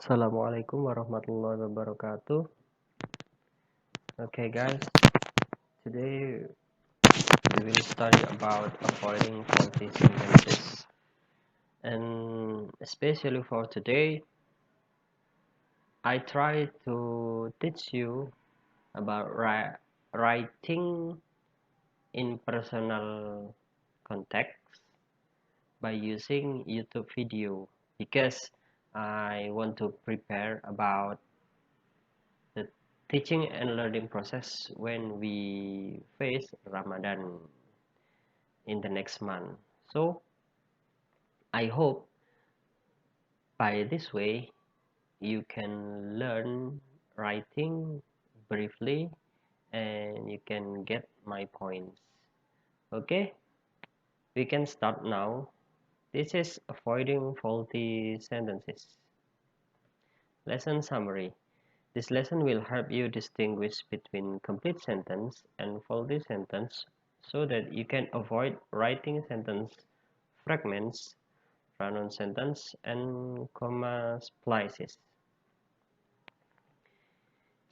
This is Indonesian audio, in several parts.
Assalamualaikum warahmatullahi wabarakatuh. Okay, guys, today we will study about avoiding faulty sentences, and especially for today, I try to teach you about writing in personal context by using YouTube video because I want to prepare about the teaching and learning process when we face Ramadan in the next month. So I hope by this way you can learn writing briefly and you can get my points. Okay, we can start now. This is avoiding faulty sentences. Lesson summary. This lesson will help you distinguish between complete sentence and faulty sentence so that you can avoid writing sentence fragments, run-on sentence, and comma splices.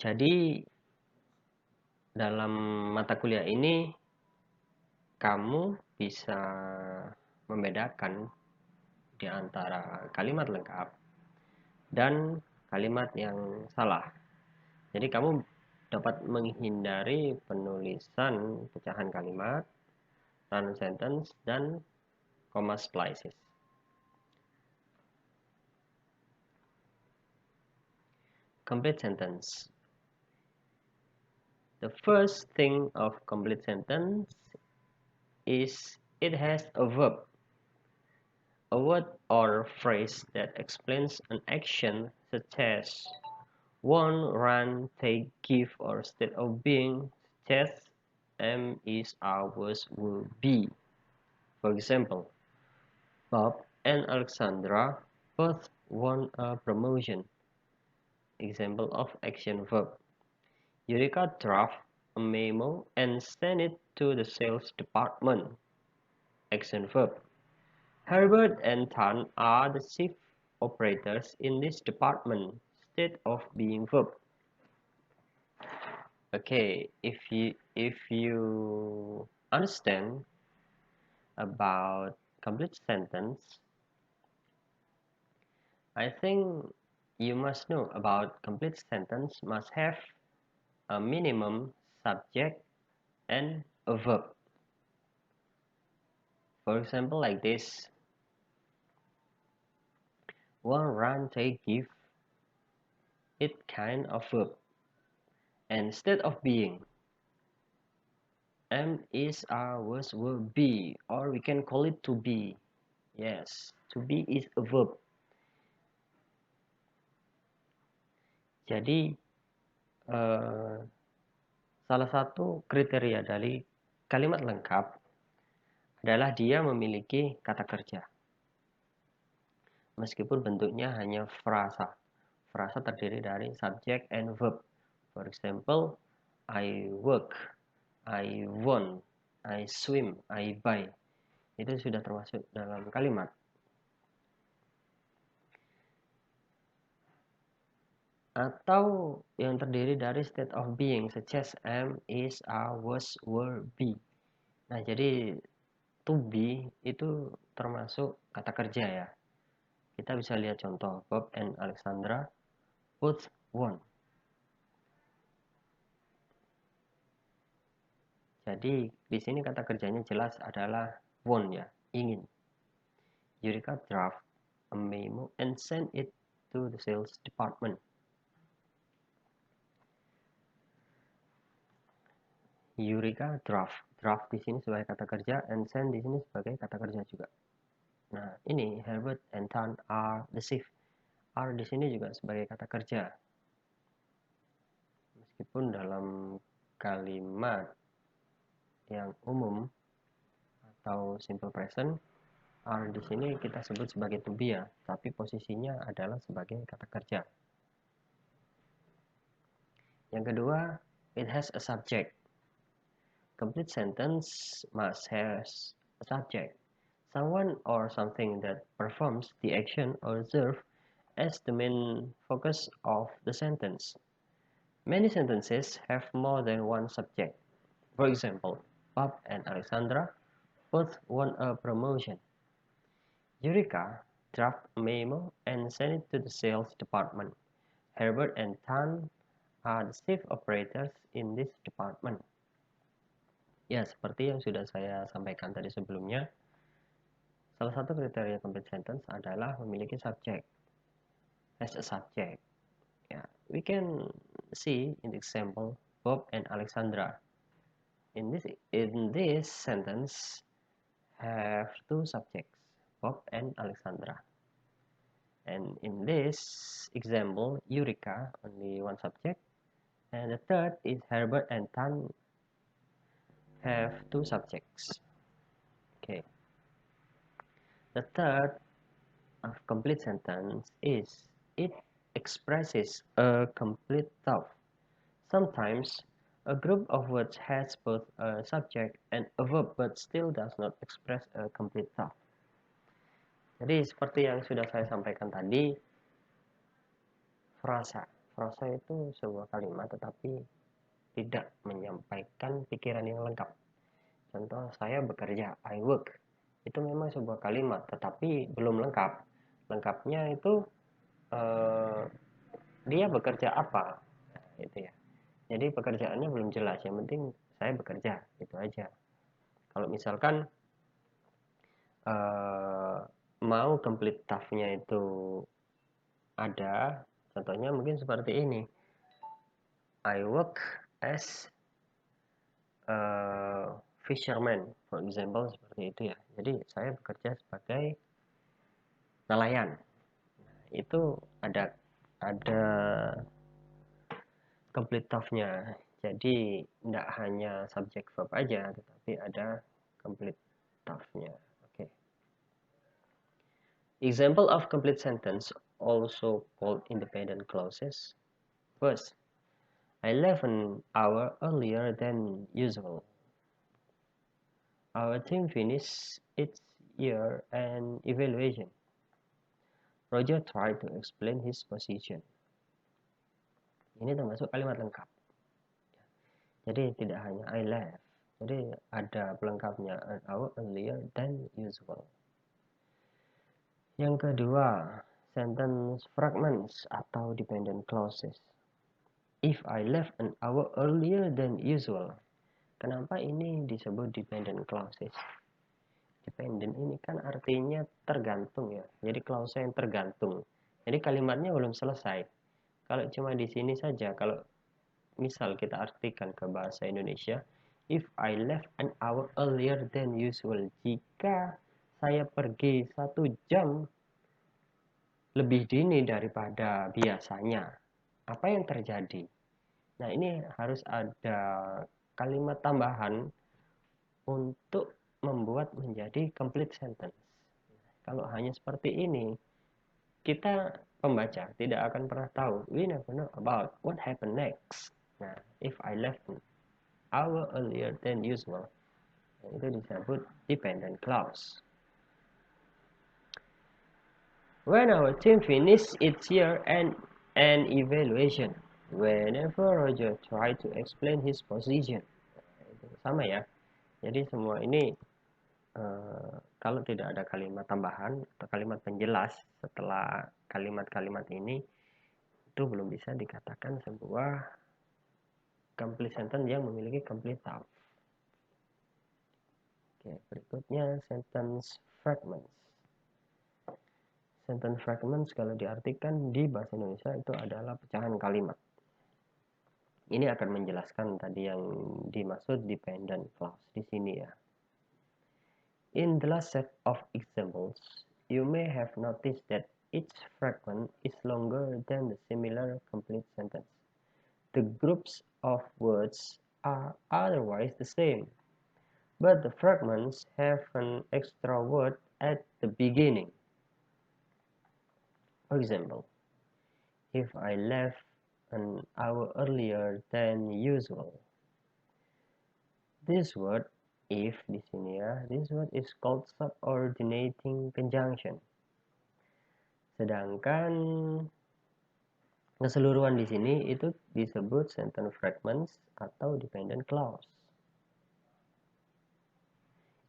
Jadi, dalam mata kuliah ini, kamu bisa membedakan di antara kalimat lengkap dan kalimat yang salah. Jadi kamu dapat menghindari penulisan pecahan kalimat, run-on sentence, dan comma splices. Complete sentence. The first thing of complete sentence is it has a verb, a word or phrase that explains an action such as want, run, take, give, or state of being, such as am, is, are, was, will, be. For example, Bob and Alexandra both want a promotion. Example of action verb. Eureka draft a memo and send it to the sales department. Action verb. Herbert and Tan are the chief operators in this department. State of being verb. Okay, if you understand about complete sentence, I think you must know about complete sentence must have a minimum subject and a verb. For example, like this. One run take give it kind of verb. And state of being. Am, is, are, was, will, be. Or we can call it to be. Yes, to be is a verb. Jadi, salah satu kriteria dari kalimat lengkap adalah dia memiliki kata kerja. Meskipun bentuknya hanya frasa. Frasa terdiri dari subject and verb. For example, I work, I want, I swim, I buy. Itu sudah termasuk dalam kalimat. Atau yang terdiri dari state of being, such as am, is, are, was, were, be. Nah, jadi to be itu termasuk kata kerja ya. Kita bisa lihat contoh Bob and Alexandra both want. Jadi di sini kata kerjanya jelas adalah want ya, ingin. Eureka draft a memo and send it to the sales department. Eureka draft. Draft di sini sebagai kata kerja and send di sini sebagai kata kerja juga. Nah, ini Herbert and Tan are the chief. Are di sini juga sebagai kata kerja. Meskipun dalam kalimat yang umum atau simple present, are di sini kita sebut sebagai to be ya, tapi posisinya adalah sebagai kata kerja. Yang kedua, it has a subject. Complete sentence must have a subject. Someone or something that performs the action or verb as the main focus of the sentence. Many sentences have more than one subject. For example, Bob and Alexandra both won a promotion. Eureka draft a memo and sent it to the sales department. Herbert and Tan are the chief operators in this department. Ya, seperti yang sudah saya sampaikan tadi sebelumnya, salah satu kriteria complete sentence adalah memiliki subjek. As a subject, yeah, we can see in the example Bob and Alexandra. In this sentence have two subjects, Bob and Alexandra. And in this example, Eureka, only one subject. And the third is Herbert and Tan have two subjects. Okay. The third of complete sentence is it expresses a complete thought. Sometimes a group of words has both a subject and a verb but still does not express a complete thought. Jadi seperti yang sudah saya sampaikan tadi, frasa. Frasa itu sebuah kalimat tetapi tidak menyampaikan pikiran yang lengkap. Contoh, saya bekerja, I work. Itu memang sebuah kalimat tetapi belum lengkap. Lengkapnya itu dia bekerja apa, gitu ya. Jadi pekerjaannya belum jelas, yang penting saya bekerja, itu aja. Kalau misalkan mau complete task-nya itu ada, contohnya mungkin seperti ini. I work as a fisherman, for example, seperti itu ya. Jadi saya bekerja sebagai nelayan. Itu ada complete task-nya. Jadi tidak hanya subjek verb aja, tetapi ada complete task-nya. Okay. Example of complete sentence, also called independent clauses. First, I left an hour earlier than usual. Our team finished its year-end evaluation. Roger tried to explain his position. Ini termasuk kalimat lengkap. Jadi tidak hanya I left. Jadi ada pelengkapnya an hour earlier than usual. Yang kedua, sentence fragments atau dependent clauses. If I left an hour earlier than usual. Kenapa ini disebut dependent clauses? Dependent ini kan artinya tergantung ya. Jadi clause yang tergantung. Jadi kalimatnya belum selesai. Kalau cuma di sini saja, kalau misal kita artikan ke bahasa Indonesia, if I left an hour earlier than usual. Jika saya pergi 1 jam lebih dini daripada biasanya, apa yang terjadi? Nah, ini harus ada kalimat tambahan untuk membuat menjadi complete sentence. Kalau hanya seperti ini, kita pembaca tidak akan pernah tahu. We never know about what happened next. Nah, if I left an hour earlier than usual, itu disebut dependent clause. When our team finished its year-end evaluation, whenever Roger tried to explain his position, sama ya. Jadi semua ini kalau tidak ada kalimat tambahan atau kalimat penjelas setelah kalimat-kalimat ini, itu belum bisa dikatakan sebuah complete sentence yang memiliki complete thought. Oke, berikutnya sentence fragments. Sentence fragments kalau diartikan di bahasa Indonesia itu adalah pecahan kalimat. Ini akan menjelaskan tadi yang dimaksud dependent clause di sini ya. In the last set of examples, you may have noticed that each fragment is longer than the similar complete sentence. The groups of words are otherwise the same, but the fragments have an extra word at the beginning. For example, if I left an hour earlier than usual. This word, if di sini ya, this word is called subordinating conjunction. Sedangkan keseluruhan di sini itu disebut sentence fragments atau dependent clause.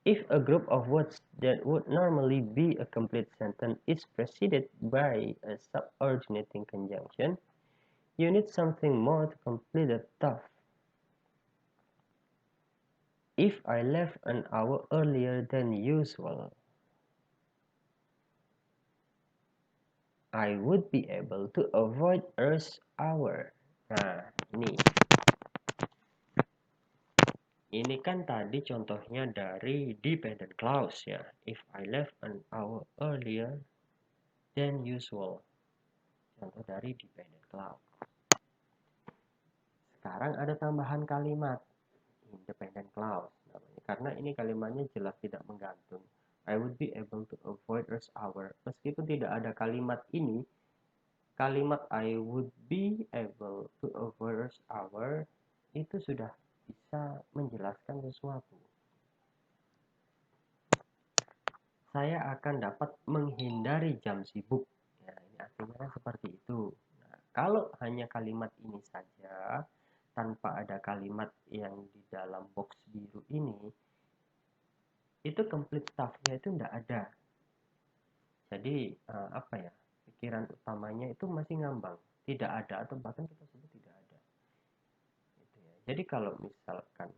If a group of words that would normally be a complete sentence is preceded by a subordinating conjunction, you need something more to complete the thought. If I left an hour earlier than usual, I would be able to avoid rush hour. Nah, ini kan tadi contohnya dari dependent clause ya. If I left an hour earlier than usual. Contoh dari dependent clause. Sekarang ada tambahan kalimat independent clause namanya. Karena ini kalimatnya jelas tidak menggantung. I would be able to avoid rush hour. Meskipun tidak ada kalimat ini, kalimat I would be able to avoid rush hour itu sudah bisa menjelaskan sesuatu. Saya akan dapat menghindari jam sibuk. Ya, ini artinya seperti itu. Nah, kalau hanya kalimat ini saja, tanpa ada kalimat yang di dalam box biru ini, itu complete stuff-nya itu tidak ada. Jadi apa ya, pikiran utamanya itu masih ngambang, tidak ada atau bahkan kita sebut tidak ada gitu ya. Jadi kalau misalkan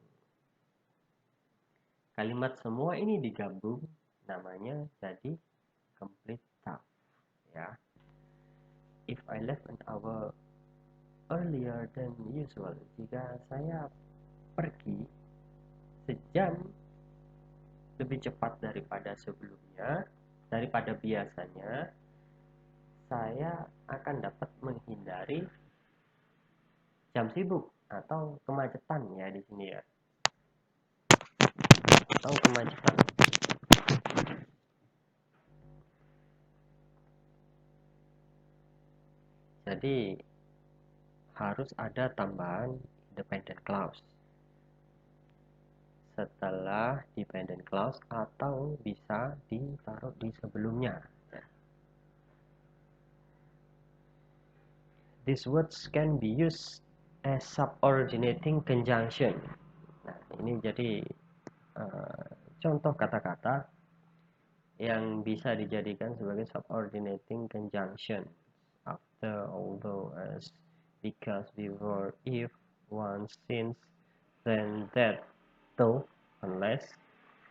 kalimat semua ini digabung namanya jadi complete stuff ya. If I left an hour earlier than usual, jika saya pergi sejam lebih cepat daripada sebelumnya, daripada biasanya, saya akan dapat menghindari jam sibuk atau kemacetan ya di sini ya. Atau kemacetan. Jadi harus ada tambahan dependent clause setelah dependent clause atau bisa ditaruh di sebelumnya. These words can be used as subordinating conjunction. Nah, ini jadi contoh kata-kata yang bisa dijadikan sebagai subordinating conjunction. After, although, as, because, before, if, once, since, then, that, though, unless,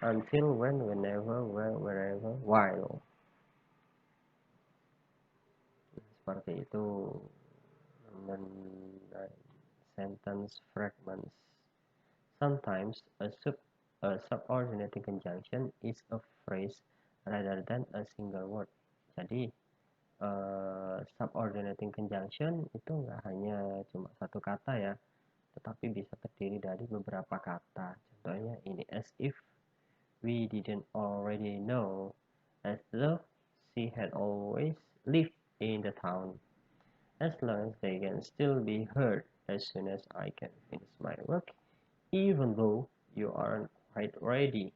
until, when, whenever, where, wherever, while. Seperti itu. Sentence fragments. Sometimes a subordinating conjunction is a phrase rather than a single word. Jadi subordinating conjunction itu nggak hanya cuma satu kata ya, tetapi bisa terdiri dari beberapa kata. Contohnya ini, as if we didn't already know, as though she had always lived in the town, as long as they can still be heard, as soon as I can finish my work, even though you aren't quite ready,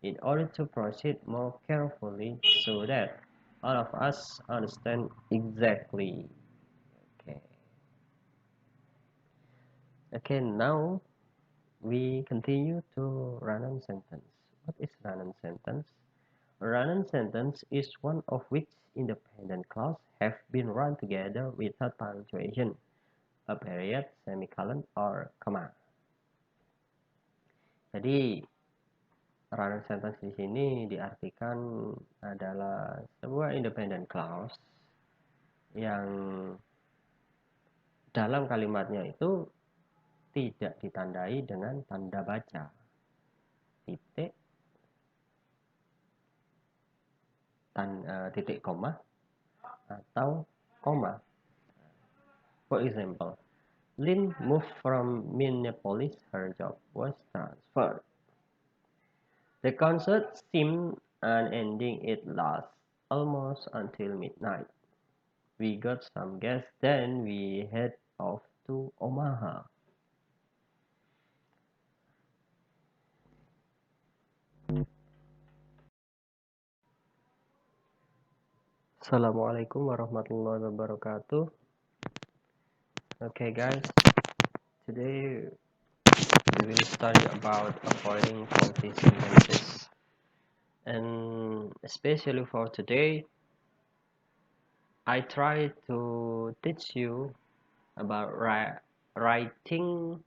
in order to proceed more carefully so that all of us understand exactly. Okay, now we continue to run-on sentence. What is run-on sentence? A run-on sentence is one of which independent clause have been run together without punctuation, a period, semicolon, or comma. Jadi run-on sentence di sini diartikan adalah sebuah independent clause yang dalam kalimatnya itu tidak ditandai dengan tanda baca, titik, titik koma, atau koma. For example, Lynn moved from Minneapolis, her job was transferred. The concert seemed unending, it lasted almost until midnight. We got some gas, then we head off to Omaha. Assalamualaikum warahmatullahi wabarakatuh. Okay, guys, today we will study about avoiding faulty sentences, and especially for today, I try to teach you about writing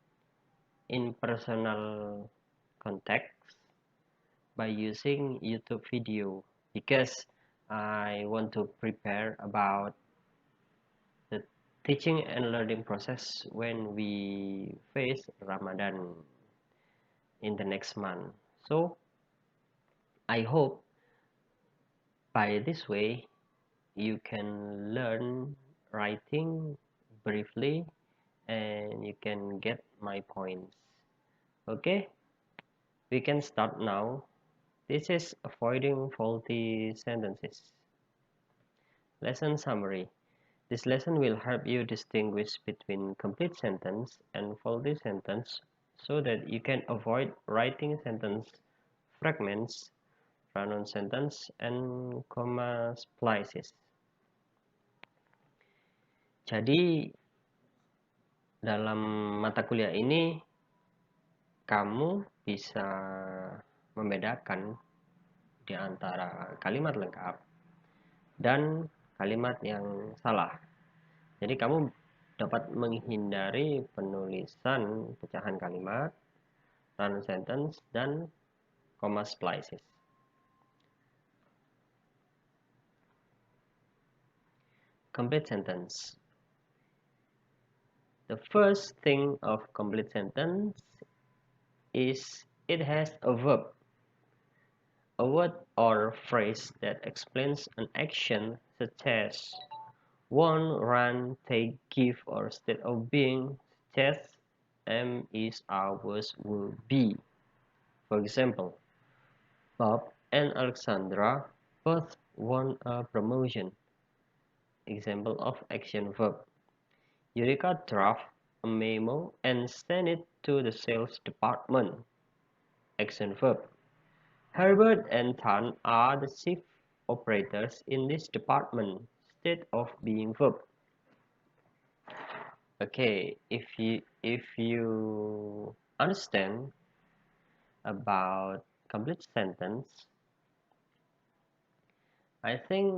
in personal context by using YouTube video because I want to prepare about the teaching and learning process when we face Ramadan in the next month. So I hope by this way you can learn writing briefly and you can get my points. Okay, we can start now. This is avoiding faulty sentences. Lesson summary. This lesson will help you distinguish between complete sentence and faulty sentence so that you can avoid writing sentence fragments, run-on sentence, and comma splices. Jadi, dalam mata kuliah ini, kamu bisa membedakan di antara kalimat lengkap dan kalimat yang salah. Jadi kamu dapat menghindari penulisan pecahan kalimat, run sentence, dan comma splices. Complete sentence. The first thing of complete sentence is it has a verb, a word or phrase that explains an action such as want, run, take, give, or state of being, such as am, is, are, was, will, be. For example, Bob and Alexandra both want a promotion. Example of action verb. Eureka draft a memo and send it to the sales department. Action verb. Herbert and Tan are the chief operators in this department. State of being verb. Okay, if you understand about complete sentence, I think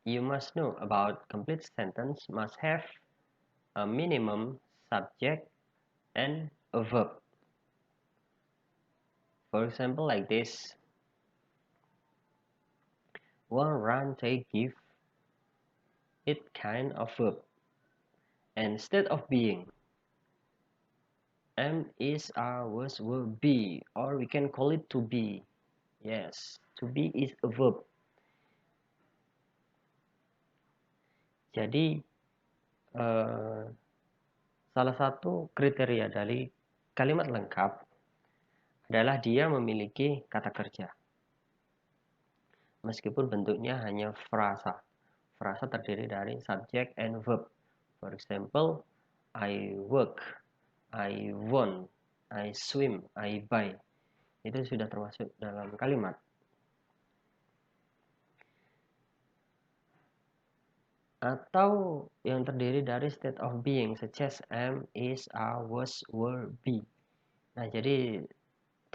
you must know about complete sentence must have a minimum subject and a verb. For example, like this: one, run, take, give. It kind of verb. And state of being: am, is, are, was, will, be, or we can call it to be. Yes, to be is a verb. Jadi salah satu kriteria dari kalimat lengkap adalah dia memiliki kata kerja. Meskipun bentuknya hanya frasa. Frasa terdiri dari subject and verb. For example, I work, I want, I swim, I buy. Itu sudah termasuk dalam kalimat. Atau yang terdiri dari state of being, such as am, is, are, was, were, be. Nah, jadi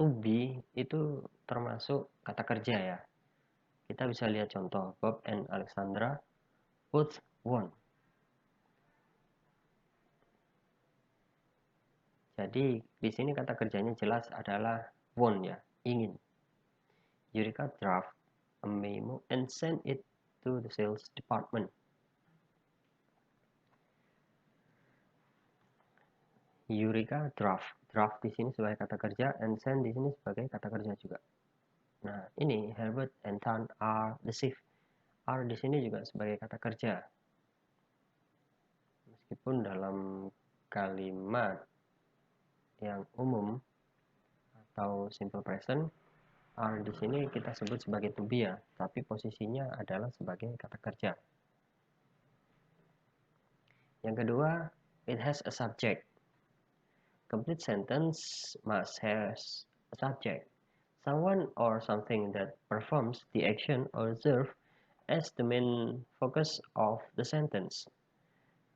to be itu termasuk kata kerja ya. Kita bisa lihat contoh Bob and Alexandra both want. Jadi di sini kata kerjanya jelas adalah want ya, ingin. Eureka draft a memo and send it to the sales department. Eureka draft. Draft di sini sebagai kata kerja and send di sini sebagai kata kerja juga. Nah, ini Herbert and Tan are the chief. Are di sini juga sebagai kata kerja. Meskipun dalam kalimat yang umum atau simple present, are di sini kita sebut sebagai to be ya, tapi posisinya adalah sebagai kata kerja. Yang kedua, it has a subject. Complete sentence must have a subject. Someone or something that performs the action or verb as the main focus of the sentence.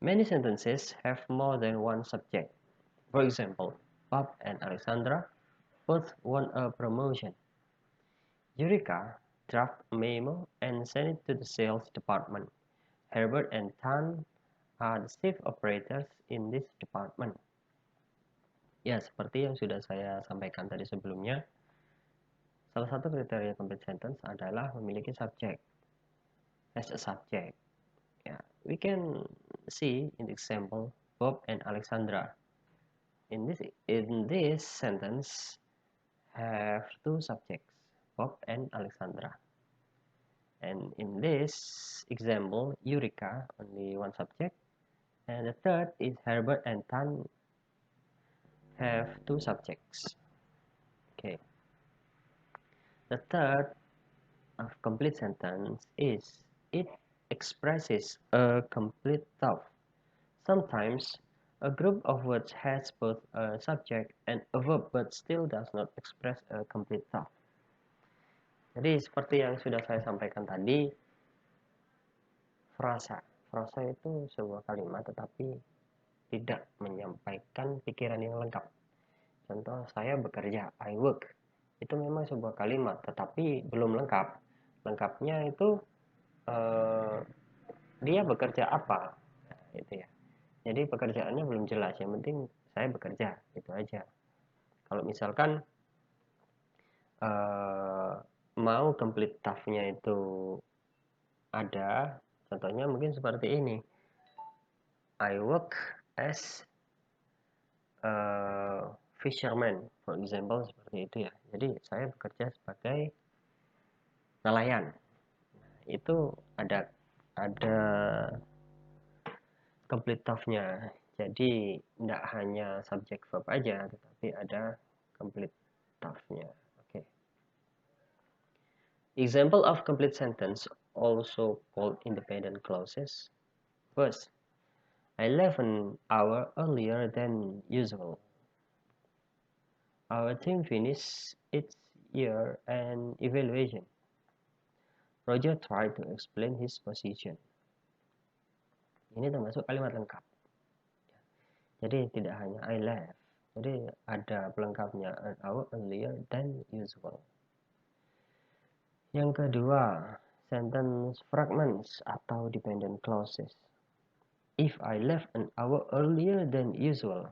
Many sentences have more than one subject. For example, Bob and Alexandra both won a promotion. Eureka draft a memo and sent it to the sales department. Herbert and Tan are the chief operators in this department. Ya, seperti yang sudah saya sampaikan tadi sebelumnya, salah satu kriteria complete sentence adalah memiliki subjek. As a subject, yeah, we can see in the example Bob and Alexandra. In this sentence have two subjects, Bob and Alexandra. And in this example, Eureka, only one subject. And the third is Herbert and Tan have two subjects. Okay. The third of complete sentence is it expresses a complete thought. Sometimes a group of words has both a subject and a verb but still does not express a complete thought. Jadi seperti yang sudah saya sampaikan tadi, frasa. Frasa itu sebuah kalimat tetapi tidak menyampaikan pikiran yang lengkap. Contoh, saya bekerja, I work. Itu memang sebuah kalimat tetapi belum lengkap. Lengkapnya itu dia bekerja apa? Nah, itu ya. Jadi pekerjaannya belum jelas, yang penting saya bekerja, itu aja. Kalau misalkan mau complete task-nya itu ada, contohnya mungkin seperti ini. I work as a fisherman, for example, seperti itu ya. Jadi saya bekerja sebagai nelayan. Itu ada complete task-nya. Jadi tidak hanya subject verb aja, tetapi ada complete task-nya. Okay. Example of complete sentence, also called independent clauses. First, I left an hour earlier than usual. Our team finished its year-end evaluation. Roger tried to explain his position. Ini termasuk kalimat lengkap. Jadi tidak hanya I left. Jadi ada pelengkapnya, an hour earlier than usual. Yang kedua, sentence fragments atau dependent clauses. If I left an hour earlier than usual.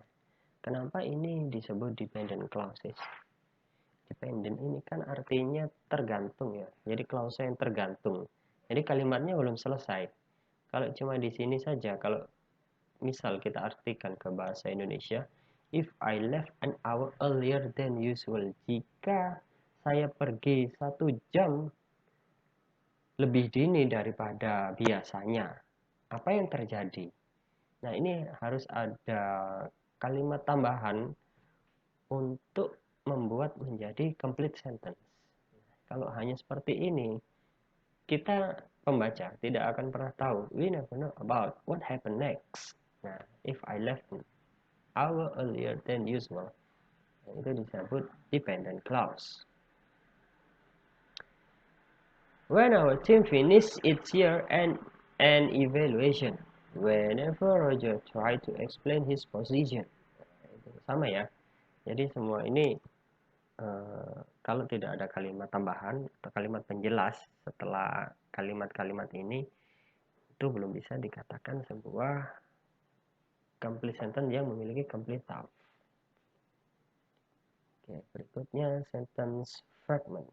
Kenapa ini disebut dependent clauses? Dependent ini kan artinya tergantung ya. Jadi clause yang tergantung. Jadi kalimatnya belum selesai. Kalau cuma di sini saja, kalau misal kita artikan ke bahasa Indonesia, if I left an hour earlier than usual. Jika saya pergi 1 jam lebih dini daripada biasanya, apa yang terjadi? Nah, ini harus ada kalimat tambahan untuk membuat menjadi complete sentence. Kalau hanya seperti ini, kita pembaca tidak akan pernah tahu. We never know about what happened next. Nah, if I left an hour earlier than usual, itu disebut dependent clause. When our team finished its year-end evaluation, whenever Roger tried to explain his position, sama ya. Jadi semua ini kalau tidak ada kalimat tambahan atau kalimat penjelas setelah kalimat-kalimat ini, itu belum bisa dikatakan sebuah complete sentence yang memiliki complete thought. Oke, berikutnya sentence fragments.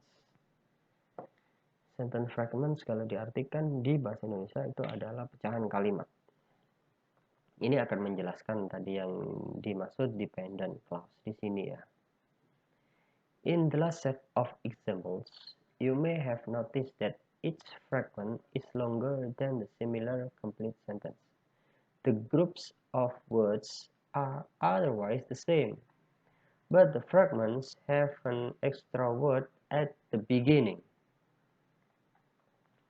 Sentence fragments kalau diartikan di bahasa Indonesia itu adalah pecahan kalimat. Ini akan menjelaskan tadi yang dimaksud dependent clause di sini ya. In the last set of examples, you may have noticed that each fragment is longer than the similar complete sentence. The groups of words are otherwise the same, but the fragments have an extra word at the beginning.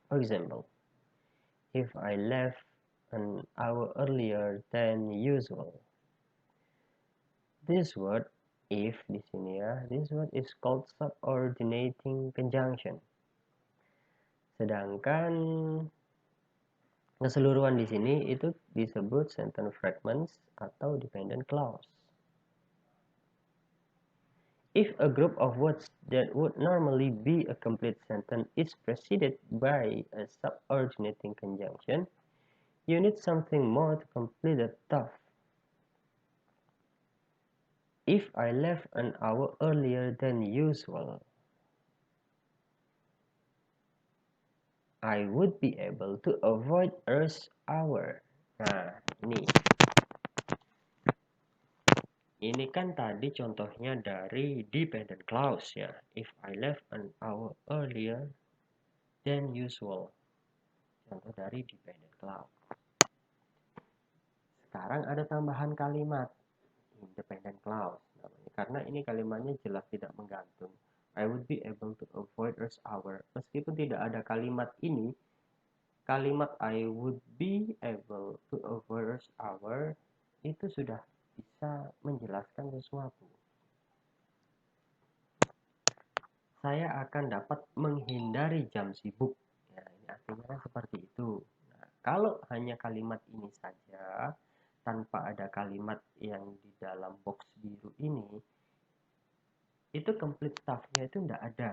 For example, if I left an hour earlier than usual. This word if di sini ya, this word is called subordinating conjunction. Sedangkan keseluruhan di sini itu disebut sentence fragments atau dependent clause. If a group of words that would normally be a complete sentence is preceded by a subordinating conjunction, you need something more to complete the thought. If I left an hour earlier than usual, I would be able to avoid rush hour. Nah, ini kan tadi contohnya dari dependent clause ya. If I left an hour earlier than usual. Contoh dari dependent clause. Sekarang ada tambahan kalimat independent clause namanya. Karena ini kalimatnya jelas tidak menggantung. I would be able to avoid rush hour. Meskipun tidak ada kalimat ini, kalimat I would be able to avoid rush hour itu sudah bisa menjelaskan sesuatu. Saya akan dapat menghindari jam sibuk. Ya, ini artinya kan seperti itu. Nah, kalau hanya kalimat ini saja, tanpa ada kalimat yang di dalam box biru ini, itu complete stuff-nya itu tidak ada.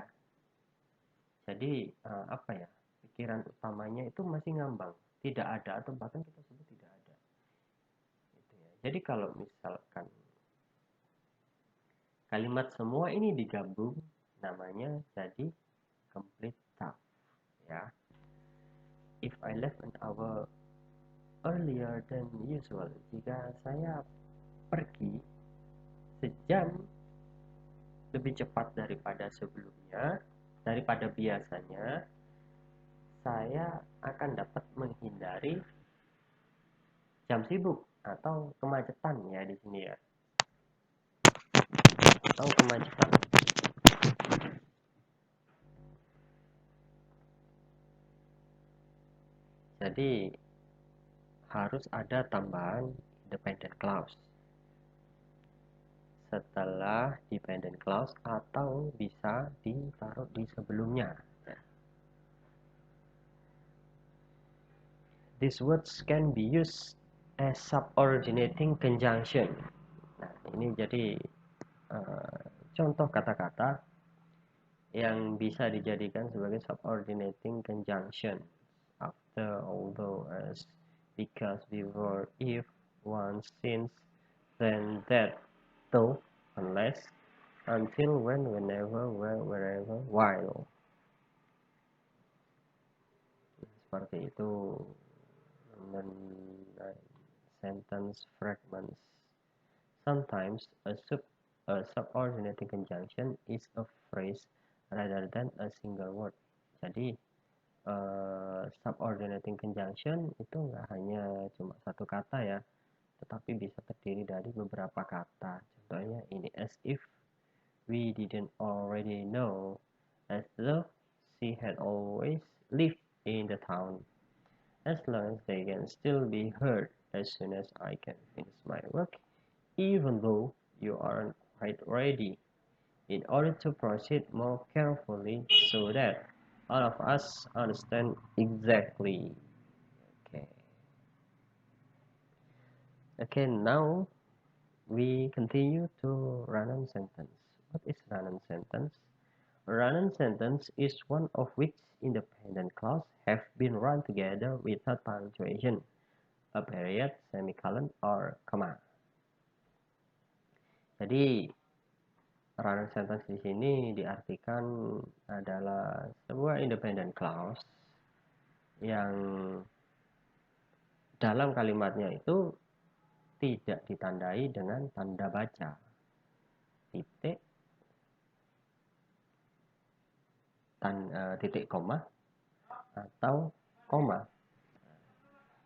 Jadi apa ya, pikiran utamanya itu masih ngambang, tidak ada atau bahkan kita sebut tidak ada. Gitu ya. Jadi kalau misalkan kalimat semua ini digabung, namanya jadi complete stuff. Ya. If I left an hour earlier than usual, jika saya pergi sejam lebih cepat daripada sebelumnya, daripada biasanya, saya akan dapat menghindari jam sibuk atau kemacetan ya di sini ya. Atau kemacetan. Jadi harus ada tambahan dependent clause setelah dependent clause atau bisa ditaruh di sebelumnya. These words can be used as subordinating conjunction. Nah, ini jadi contoh kata-kata yang bisa dijadikan sebagai subordinating conjunction. After, although, as, because, before, if, once, since, then, that, though, unless, until, when, whenever, where, wherever, while. Seperti itu. Dan sentence fragments. Sometimes a subordinating conjunction is a phrase rather than a single word. Jadi subordinating conjunction itu nggak hanya cuma satu kata ya, tetapi bisa terdiri dari beberapa kata. Contohnya ini, as if we didn't already know, as though she had always lived in the town, as long as they can still be heard as soon as I can finish my work, even though you aren't quite ready, in order to proceed more carefully so that all of us understand exactly. Okay, now we continue to run-on sentence. What is run-on sentence? Run-on sentence is one of which independent clause have been run together without punctuation, a period, semicolon, or comma. Jadi run-on sentence di sini diartikan adalah sebuah independent clause yang dalam kalimatnya itu tidak ditandai dengan tanda baca, titik, titik koma, atau koma.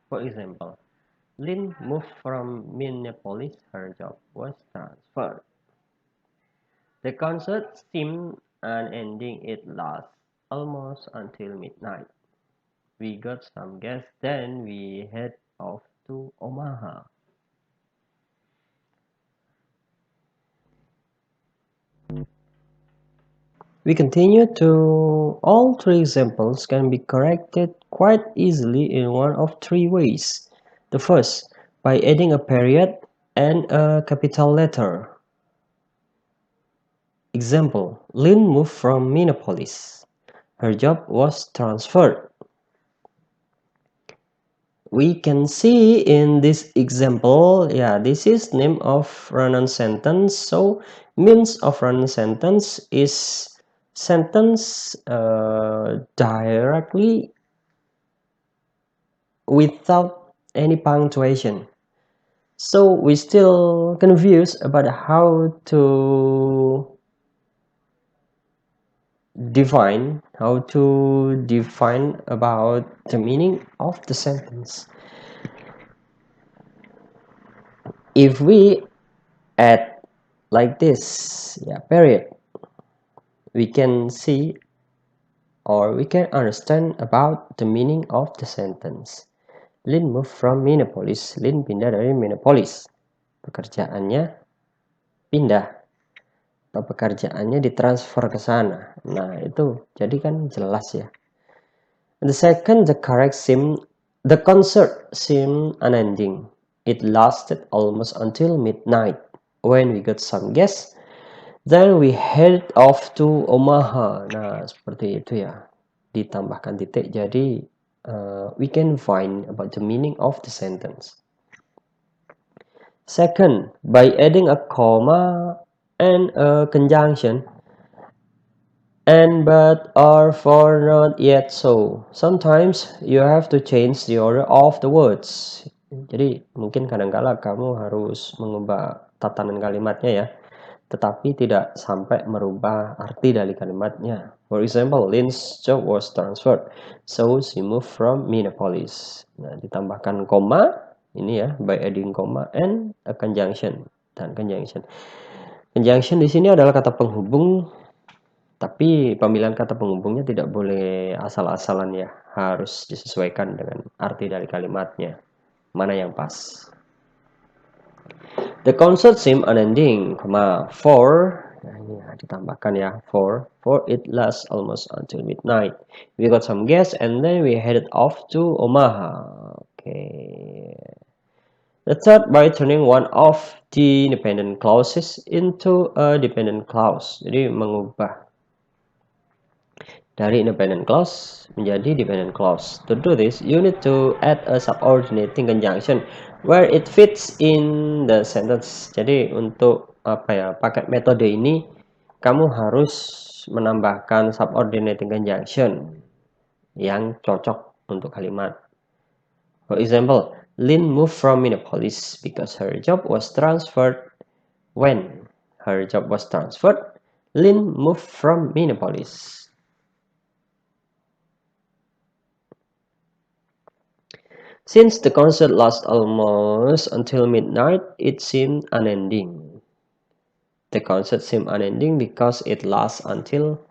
For example, Lynn moved from Minneapolis, her job was transferred. The concert seemed unending, it lasted almost until midnight. We got some gas, then we head off to Omaha. We continue to all three examples can be corrected quite easily in one of three ways. The first, by adding a period and a capital letter. Example, Lynn moved from Minneapolis. Her job was transferred. We can see in this example, this is name of run-on sentence. So means of run-on sentence is sentence directly without any punctuation. So we still confused about how to define about the meaning of the sentence. If we add like this, period, we can see or we can understand about the meaning of the sentence. Lynn moved from Minneapolis. Lynn pindah dari Minneapolis. Pekerjaannya pindah atau pekerjaannya ditransfer ke sana. Nah, itu jadi kan jelas ya. The second, the concert seemed unending. It lasted almost until midnight. When we got some guests, then we headed off to Omaha. Nah, seperti itu ya. Ditambahkan titik, jadi we can find about the meaning of the sentence. Second, by adding a comma and a conjunction, and, but, or, for, not, yet, so. Sometimes you have to change the order of the words. Jadi mungkin kadang-kala kamu harus mengubah tatanan kalimatnya ya, tetapi tidak sampai merubah arti dari kalimatnya. For example, Lynn's job was transferred, so she moved from Minneapolis. Nah, ditambahkan koma, ini ya, by adding comma and a conjunction. Dan conjunction. Conjunction di sini adalah kata penghubung, tapi pemilihan kata penghubungnya tidak boleh asal-asalan ya, harus disesuaikan dengan arti dari kalimatnya. Mana yang pas. The concert seemed unending, for, nah ini ya, ditambahkan ya, for it lasts almost until midnight. We got some guests and then we headed off to Omaha. Okay. The third, by turning one of the independent clauses into a dependent clause. Jadi mengubah dari independent clause menjadi dependent clause. To do this, you need to add a subordinating conjunction where it fits in the sentence. Jadi untuk pakai metode ini, kamu harus menambahkan subordinating conjunction yang cocok untuk kalimat. For example, Lynn moved from Minneapolis because her job was transferred. When her job was transferred, Lynn moved from Minneapolis. Since the concert lasted almost until midnight, it seemed unending. The concert seemed unending because it lasted until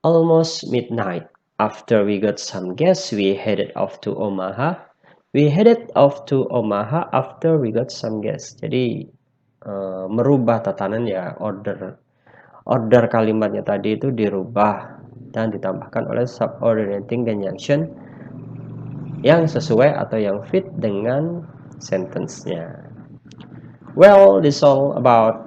almost midnight. After we got some guests, we headed off to Omaha. We headed off to Omaha after we got some guests. Jadi merubah tatanan ya, order kalimatnya tadi itu dirubah dan ditambahkan oleh subordinating conjunction yang sesuai atau yang fit dengan sentence-nya. Well, this is all about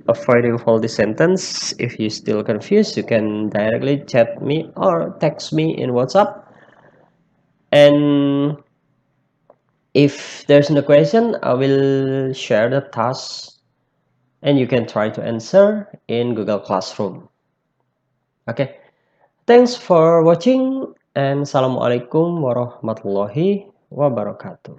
avoiding faulty sentence. If you still confused, you can directly chat me or text me in WhatsApp. And if there's no question, I will share the task and you can try to answer in Google Classroom. Okay, thanks for watching and Assalamualaikum warahmatullahi wabarakatuh.